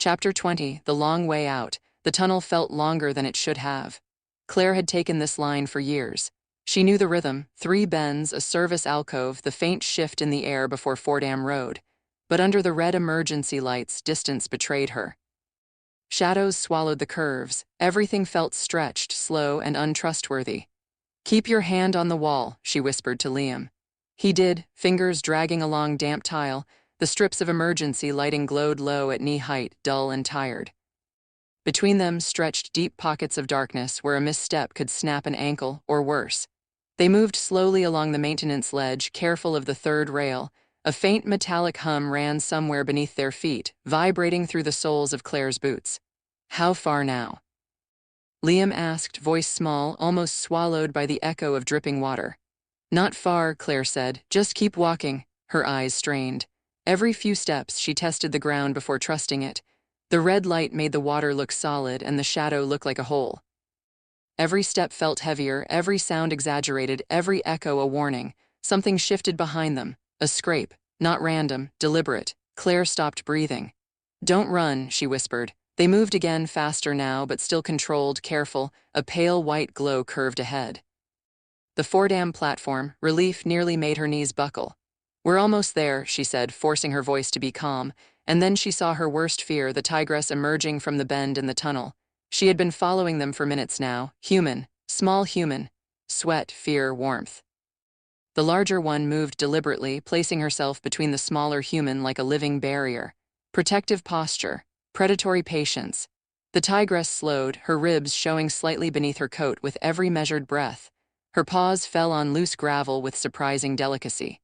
Chapter 20, The Long Way Out. The tunnel felt longer than it should have. Claire had taken this line for years. She knew the rhythm: 3 bends, a service alcove, the faint shift in the air before Fordham Road. But under the red emergency lights, distance betrayed her. Shadows swallowed the curves. Everything felt stretched, slow, and untrustworthy. "Keep your hand on the wall," she whispered to Liam. He did, fingers dragging along damp tile. The strips of emergency lighting glowed low at knee height, dull and tired. Between them stretched deep pockets of darkness where a misstep could snap an ankle, or worse. They moved slowly along the maintenance ledge, careful of the third rail. A faint metallic hum ran somewhere beneath their feet, vibrating through the soles of Claire's boots. "How far now?" Liam asked, voice small, almost swallowed by the echo of dripping water. "Not far," Claire said. "Just keep walking." Her eyes strained. Every few steps she tested the ground before trusting it. The red light made the water look solid and the shadow look like a hole. Every step felt heavier, every sound exaggerated, every echo a warning. Something shifted behind them. A scrape. Not random, deliberate. Claire stopped breathing. "Don't run," she whispered. They moved again, faster now, but still controlled, careful. A pale white glow curved ahead. The Fordham platform. Relief nearly made her knees buckle. "We're almost there," she said, forcing her voice to be calm. And then she saw her worst fear, the tigress emerging from the bend in the tunnel. She had been following them for minutes now. Human. Small human. Sweat, fear, warmth. The larger one moved deliberately, placing herself between the smaller human like a living barrier. Protective posture. Predatory patience. The tigress slowed, her ribs showing slightly beneath her coat with every measured breath. Her paws fell on loose gravel with surprising delicacy.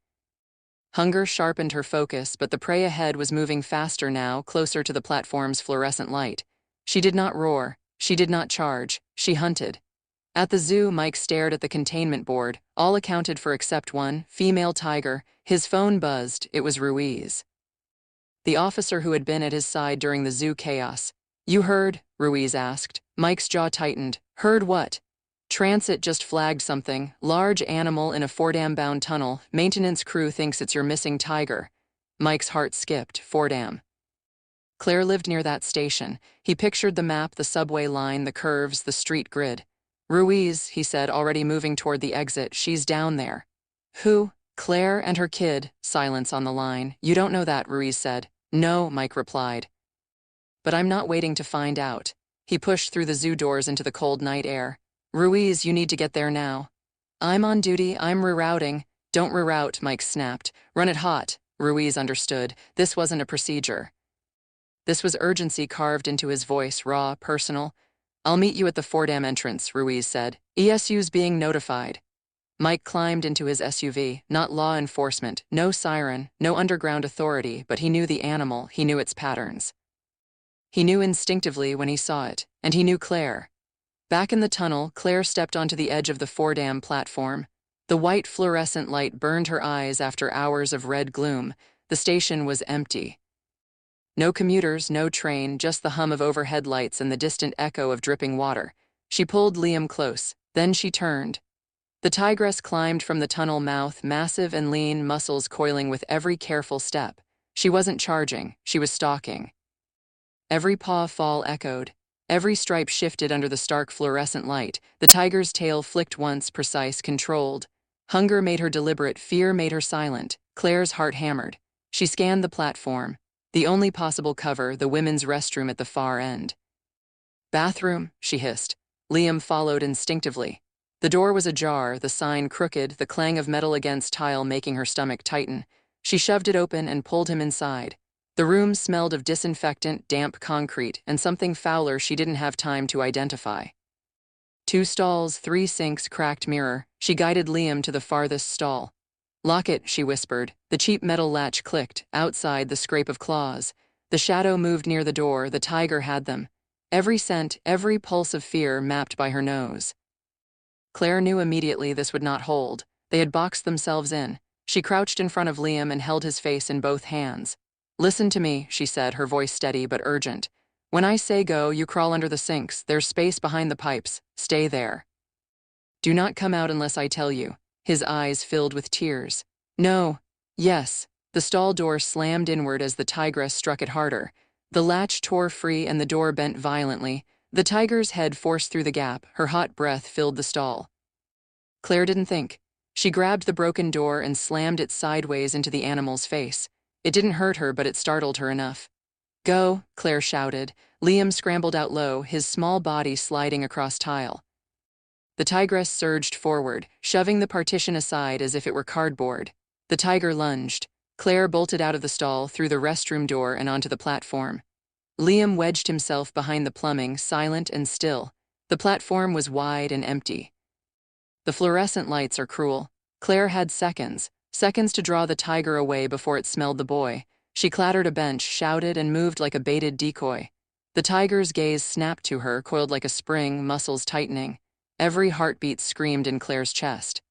Hunger sharpened her focus, but the prey ahead was moving faster now, closer to the platform's fluorescent light. She did not roar. She did not charge. She hunted. At the zoo, Mike stared at the containment board, all accounted for except one, female tiger. His phone buzzed. It was Ruiz. The officer who had been at his side during the zoo chaos. "You heard?" Ruiz asked. Mike's jaw tightened. "Heard what?" "Transit just flagged something. Large animal in a Fordham-bound tunnel. Maintenance crew thinks it's your missing tiger." Mike's heart skipped. Fordham. Claire lived near that station. He pictured the map, the subway line, the curves, the street grid. "Ruiz," he said, already moving toward the exit. "She's down there." "Who?" "Claire and her kid." Silence on the line. "You don't know that," Ruiz said. "No," Mike replied. "But I'm not waiting to find out." He pushed through the zoo doors into the cold night air. "Ruiz, you need to get there now." "I'm on duty. I'm rerouting." "Don't reroute," Mike snapped. "Run it hot." Ruiz understood. This wasn't a procedure. This was urgency carved into his voice, raw, personal. "I'll meet you at the Fordham entrance," Ruiz said. "ESU's being notified." Mike climbed into his SUV. Not law enforcement, no siren, no underground authority, but he knew the animal, he knew its patterns. He knew instinctively when he saw it, and he knew Claire. Back in the tunnel, Claire stepped onto the edge of the Fordham platform. The white fluorescent light burned her eyes after hours of red gloom. The station was empty. No commuters, no train, just the hum of overhead lights and the distant echo of dripping water. She pulled Liam close. Then she turned. The tigress climbed from the tunnel mouth, massive and lean, muscles coiling with every careful step. She wasn't charging, she was stalking. Every paw fall echoed. Every stripe shifted under the stark fluorescent light. The tiger's tail flicked once, precise, controlled. Hunger made her deliberate, fear made her silent. Claire's heart hammered. She scanned the platform. The only possible cover, the women's restroom at the far end. "Bathroom," she hissed. Liam followed instinctively. The door was ajar, the sign crooked, the clang of metal against tile making her stomach tighten. She shoved it open and pulled him inside. The room smelled of disinfectant, damp concrete, and something fouler she didn't have time to identify. 2 stalls, 3 sinks, cracked mirror. She guided Liam to the farthest stall. "Lock it," she whispered. The cheap metal latch clicked. Outside, the scrape of claws. The shadow moved near the door. The tiger had them. Every scent, every pulse of fear mapped by her nose. Claire knew immediately this would not hold. They had boxed themselves in. She crouched in front of Liam and held his face in both hands. "Listen to me," she said, her voice steady but urgent. "When I say go, you crawl under the sinks. There's space behind the pipes. Stay there. Do not come out unless I tell you." His eyes filled with tears. "No." "Yes." The stall door slammed inward as the tigress struck it harder. The latch tore free and the door bent violently. The tiger's head forced through the gap, her hot breath filled the stall. Claire didn't think. She grabbed the broken door and slammed it sideways into the animal's face. It didn't hurt her, but it startled her enough. "Go," Claire shouted. Liam scrambled out low, his small body sliding across tile. The tigress surged forward, shoving the partition aside as if it were cardboard. The tiger lunged. Claire bolted out of the stall, through the restroom door and onto the platform. Liam wedged himself behind the plumbing, silent and still. The platform was wide and empty. The fluorescent lights are cruel. Claire had seconds to draw the tiger away before it smelled the boy. She clattered a bench, shouted, and moved like a baited decoy. The tiger's gaze snapped to her, coiled like a spring, muscles tightening. Every heartbeat screamed in Claire's chest.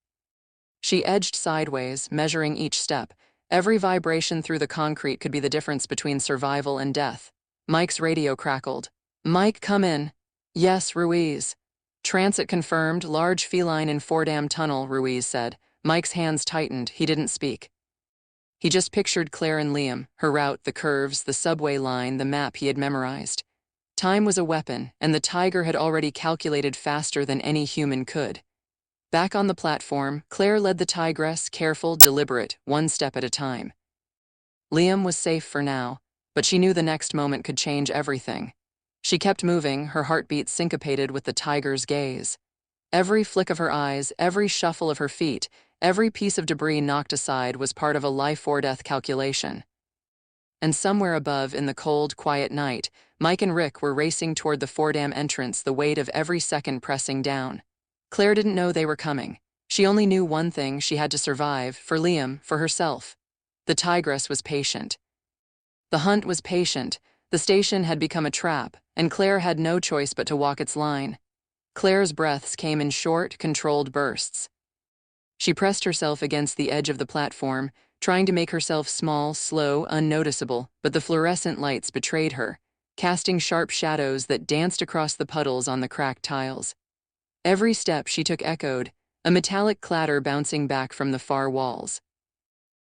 She edged sideways, measuring each step. Every vibration through the concrete could be the difference between survival and death. Mike's radio crackled. "Mike, come in." "Yes, Ruiz." "Transit confirmed, large feline in Fordham Tunnel," Ruiz said. Mike's hands tightened. He didn't speak. He just pictured Claire and Liam, her route, the curves, the subway line, the map he had memorized. Time was a weapon, and the tiger had already calculated faster than any human could. Back on the platform, Claire led the tigress, careful, deliberate, one step at a time. Liam was safe for now, but she knew the next moment could change everything. She kept moving, her heartbeat syncopated with the tiger's gaze. Every flick of her eyes, every shuffle of her feet, every piece of debris knocked aside was part of a life-or-death calculation. And somewhere above, in the cold, quiet night, Mike and Rick were racing toward the Fordham entrance, the weight of every second pressing down. Claire didn't know they were coming. She only knew one thing: she had to survive, for Liam, for herself. The tigress was patient. The hunt was patient. The station had become a trap, and Claire had no choice but to walk its line. Claire's breaths came in short, controlled bursts. She pressed herself against the edge of the platform, trying to make herself small, slow, unnoticeable, but the fluorescent lights betrayed her, casting sharp shadows that danced across the puddles on the cracked tiles. Every step she took echoed, a metallic clatter bouncing back from the far walls.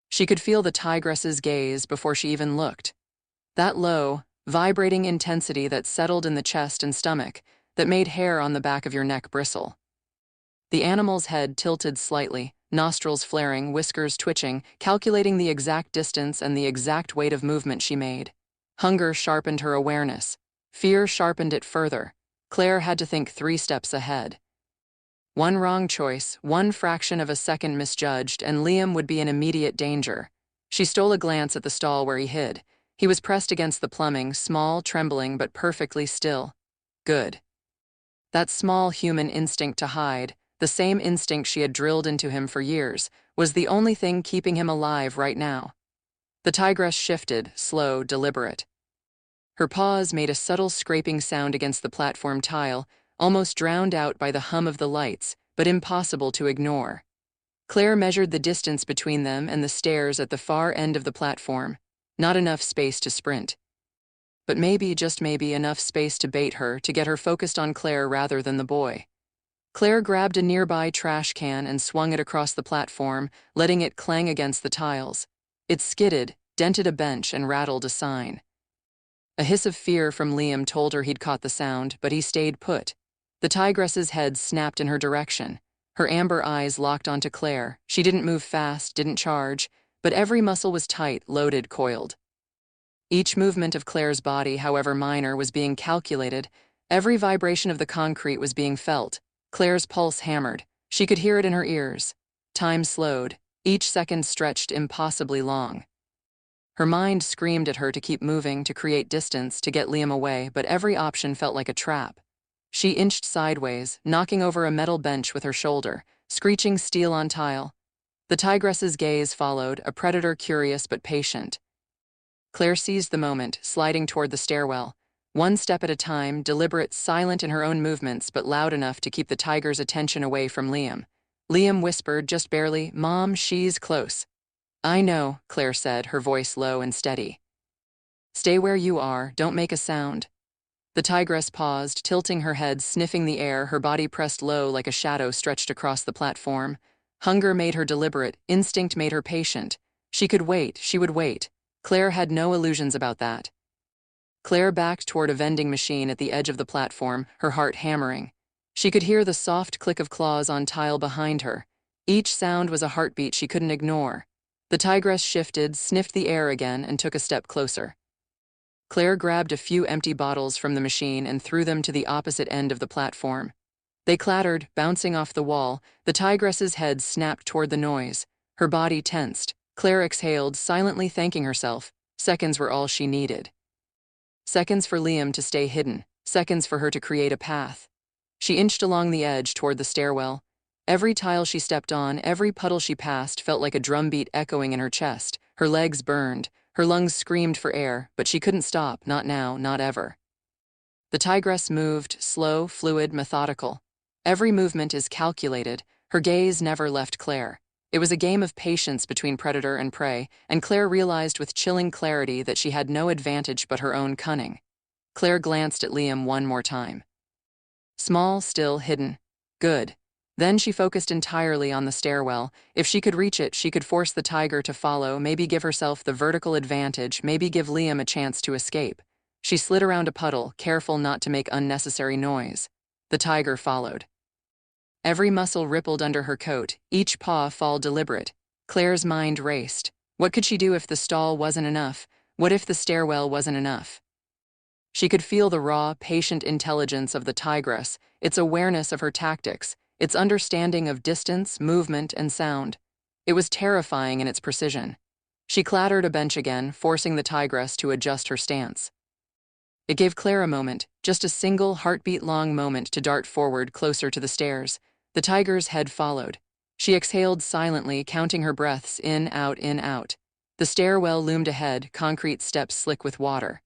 She could feel the tigress's gaze before she even looked. That low, vibrating intensity that settled in the chest and stomach, that made hair on the back of your neck bristle. The animal's head tilted slightly, nostrils flaring, whiskers twitching, calculating the exact distance and the exact weight of movement she made. Hunger sharpened her awareness. Fear sharpened it further. Claire had to think 3 steps ahead. One wrong choice, one fraction of a second misjudged, and Liam would be in immediate danger. She stole a glance at the stall where he hid. He was pressed against the plumbing, small, trembling, but perfectly still. Good. That small human instinct to hide, the same instinct she had drilled into him for years, was the only thing keeping him alive right now. The tigress shifted, slow, deliberate. Her paws made a subtle scraping sound against the platform tile, almost drowned out by the hum of the lights, but impossible to ignore. Claire measured the distance between them and the stairs at the far end of the platform. Not enough space to sprint. But maybe, just maybe, enough space to bait her, to get her focused on Claire rather than the boy. Claire grabbed a nearby trash can and swung it across the platform, letting it clang against the tiles. It skidded, dented a bench, and rattled a sign. A hiss of fear from Liam told her he'd caught the sound, but he stayed put. The tigress's head snapped in her direction. Her amber eyes locked onto Claire. She didn't move fast, didn't charge, but every muscle was tight, loaded, coiled. Each movement of Claire's body, however minor, was being calculated. Every vibration of the concrete was being felt. Claire's pulse hammered. She could hear it in her ears. Time slowed. Each second stretched impossibly long. Her mind screamed at her to keep moving, to create distance, to get Liam away, but every option felt like a trap. She inched sideways, knocking over a metal bench with her shoulder, screeching steel on tile. The tigress's gaze followed, a predator curious but patient. Claire seized the moment, sliding toward the stairwell. One step at a time, deliberate, silent in her own movements, but loud enough to keep the tiger's attention away from Liam. Liam whispered, just barely, "Mom, she's close." "I know," Claire said, her voice low and steady. "Stay where you are, don't make a sound." The tigress paused, tilting her head, sniffing the air, her body pressed low like a shadow stretched across the platform. Hunger made her deliberate, instinct made her patient. She could wait, she would wait. Claire had no illusions about that. Claire backed toward a vending machine at the edge of the platform, her heart hammering. She could hear the soft click of claws on tile behind her. Each sound was a heartbeat she couldn't ignore. The tigress shifted, sniffed the air again, and took a step closer. Claire grabbed a few empty bottles from the machine and threw them to the opposite end of the platform. They clattered, bouncing off the wall. The tigress's head snapped toward the noise. Her body tensed. Claire exhaled, silently thanking herself. Seconds were all she needed. Seconds for Liam to stay hidden. Seconds for her to create a path. She inched along the edge toward the stairwell. Every tile she stepped on, every puddle she passed felt like a drumbeat echoing in her chest. Her legs burned. Her lungs screamed for air, but she couldn't stop, not now, not ever. The tigress moved, slow, fluid, methodical. Every movement is calculated. Her gaze never left Claire. It was a game of patience between predator and prey, and Claire realized with chilling clarity that she had no advantage but her own cunning. Claire glanced at Liam one more time. Small, still, hidden. Good. Then she focused entirely on the stairwell. If she could reach it, she could force the tiger to follow, maybe give herself the vertical advantage, maybe give Liam a chance to escape. She slid around a puddle, careful not to make unnecessary noise. The tiger followed. Every muscle rippled under her coat, each paw fall deliberate. Claire's mind raced. What could she do if the stall wasn't enough? What if the stairwell wasn't enough? She could feel the raw, patient intelligence of the tigress, its awareness of her tactics, its understanding of distance, movement, and sound. It was terrifying in its precision. She clattered a bench again, forcing the tigress to adjust her stance. It gave Claire a moment, just a single heartbeat-long moment to dart forward closer to the stairs. The tiger's head followed. She exhaled silently, counting her breaths in, out, in, out. The stairwell loomed ahead, concrete steps slick with water.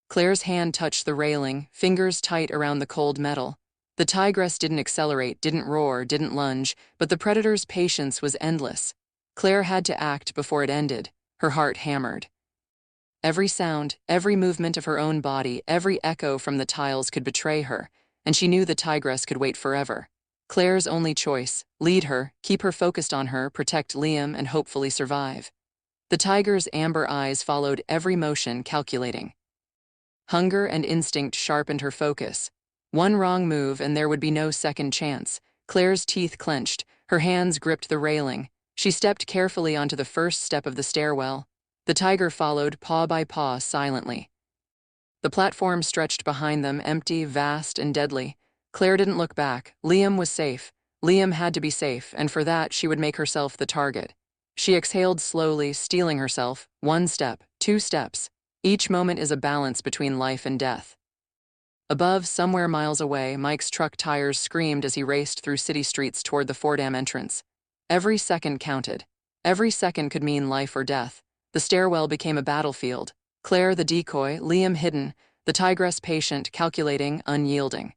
Claire's hand touched the railing, fingers tight around the cold metal. The tigress didn't accelerate, didn't roar, didn't lunge, but the predator's patience was endless. Claire had to act before it ended. Her heart hammered. Every sound, every movement of her own body, every echo from the tiles could betray her, and she knew the tigress could wait forever. Claire's only choice: lead her, keep her focused on her, protect Liam, and hopefully survive. The tiger's amber eyes followed every motion, calculating. Hunger and instinct sharpened her focus. One wrong move and there would be no second chance. Claire's teeth clenched, her hands gripped the railing. She stepped carefully onto the first step of the stairwell. The tiger followed, paw by paw, silently. The platform stretched behind them, empty, vast, and deadly. Claire didn't look back. Liam was safe. Liam had to be safe, and for that she would make herself the target. She exhaled slowly, steeling herself. 1 step, 2 steps. Each moment is a balance between life and death. Above, somewhere miles away, Mike's truck tires screamed as he raced through city streets toward the Fordham entrance. Every second counted. Every second could mean life or death. The stairwell became a battlefield. Claire the decoy, Liam hidden, the tigress patient, calculating, unyielding.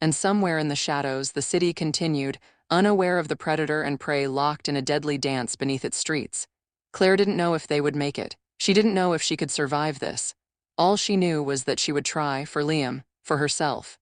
And somewhere in the shadows, the city continued, unaware of the predator and prey locked in a deadly dance beneath its streets. Claire didn't know if they would make it. She didn't know if she could survive this. All she knew was that she would try, for Liam, for herself.